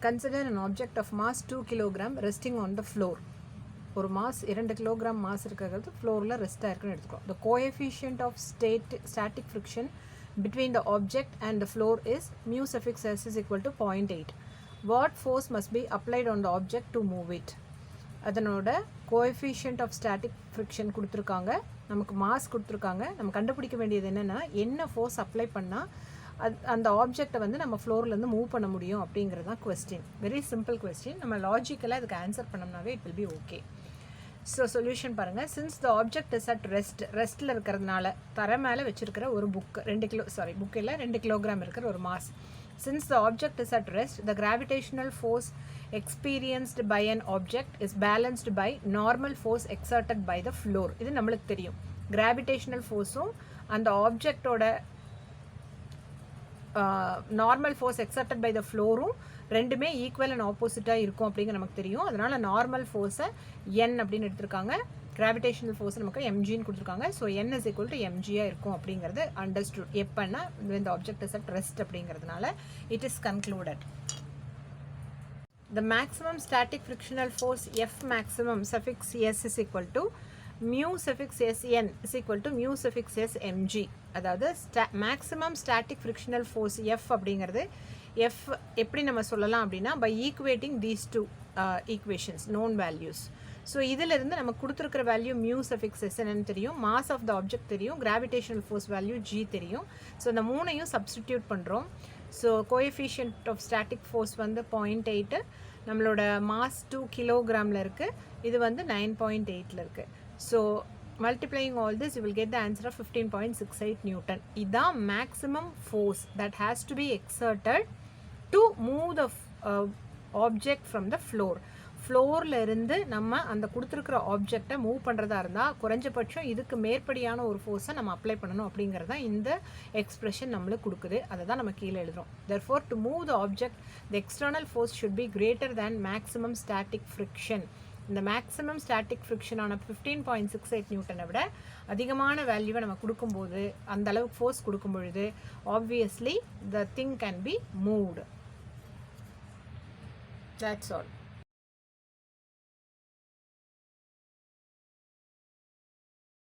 Consider an object of mass 2 kg resting on the floor. ஒரு mass 2 kilogram mass இருக்கிறது ஃப்ளோரில் rest ஆயிருக்குன்னு எடுத்துக்கிறோம். The coefficient of static friction between the object and the floor is mu suffix s is equal to 0.8. What force must be applied on the object to move it? அதனோட coefficient of static friction கொடுத்துருக்காங்க, நமக்கு mass கொடுத்துருக்காங்க. நம்ம கண்டுபிடிக்க வேண்டியது என்னென்னா என்ன force apply பண்ணால் அந்த ஆப்ஜெக்டை வந்து நம்ம ஃப்ளோர்லேருந்து மூவ் பண்ண முடியும் அப்படிங்கிறது தான் கொஸ்டின். Very simple question. நம்ம லாஜிக்கலாக இதுக்கு ஆன்சர் பண்ணோம்னாவே it will be okay. So solution பாருங்கள். Since the object is at ரெஸ்ட்டில் இருக்கிறதுனால தர மேலே வச்சுருக்கிற ஒரு புக் 2 கிலோகிராம் இருக்கிற ஒரு mass. Since the object is at rest, the gravitational force experienced by an object is balanced by normal force exerted by the floor. இது நம்மளுக்கு தெரியும். Gravitational forceம் அந்த ஆப்ஜெக்டோட normal force exerted by the ஃப்ளோரும் ரெண்டுமே ஈக்குவல் அண்ட் ஆப்போசிட்டாக இருக்கும் அப்படிங்கிற நமக்கு தெரியும். அதனால் நார்மல் ஃபோர்ஸை என் அப்படின்னு எடுத்திருக்காங்க, கிராவிடேஷனல் ஃபோர்ஸ் நமக்கு எம்ஜின்னு கொடுத்துருக்காங்க. So N is equal to எம்ஜியாக இருக்கும் அப்படிங்கிறது அண்டர்ஸ்டுட். எப்போன்னா இந்த ஆப்ஜெக்ட் இஸ் அட் ரெஸ்ட் அப்படிங்கிறதுனால it is concluded. The maximum static frictional force F maximum suffix S is equal to mu suffix Sn is equal to mu suffix S mg. அதாவது maximum static frictional force F அப்படிங்கிறது F எப்படி நம்ம சொல்லலாம் அப்படின்னா by equating these two equations known values. So இதிலிருந்து நம்ம கொடுத்துருக்கிற value mu suffix எஸ்என்னு தெரியும், மாஸ் ஆஃப் த ஆப்ஜெக்ட் தெரியும், கிராவிடேஷனல் ஃபோர்ஸ் வேல்யூ ஜி தெரியும். ஸோ இந்த மூணையும் சப்ஸ்டிடியூட் பண்ணுறோம். So coefficient of static force வந்து 0.8, நம்மளோட மாஸ் 2 கிலோகிராமில் இருக்குது, இது வந்து 9.8 இருக்குது. So multiplying all this you will get the answer of 15.68 Newton. இதான் maximum force that has to be exerted to move the object from the floor. ஃப்ளோரில் இருந்து நம்ம அந்த கொடுத்துருக்கிற ஆப்ஜெக்டை மூவ் பண்ணுறதா இருந்தால் குறைஞ்சபட்சம் இதுக்கு மேற்படியான ஒரு ஃபோர்ஸை நம்ம அப்ளை பண்ணணும் அப்படிங்கிறது தான் இந்த எக்ஸ்பிரஷன் நம்மளுக்கு கொடுக்குது. அதை தான் நம்ம கீழே எழுதுகிறோம். therefore to move the object the external force should be greater than maximum static friction. இந்த மேக்ஸிமம் ஸ்டாட்டிக் ஃப்ரிக்ஷனான 15.68 நியூட்டனை விட அதிகமான வேல்யூவை நம்ம கொடுக்கும்போது அந்த அளவுக்கு ஃபோர்ஸ் கொடுக்கும் பொழுது obviously the thing can be moved. That's all.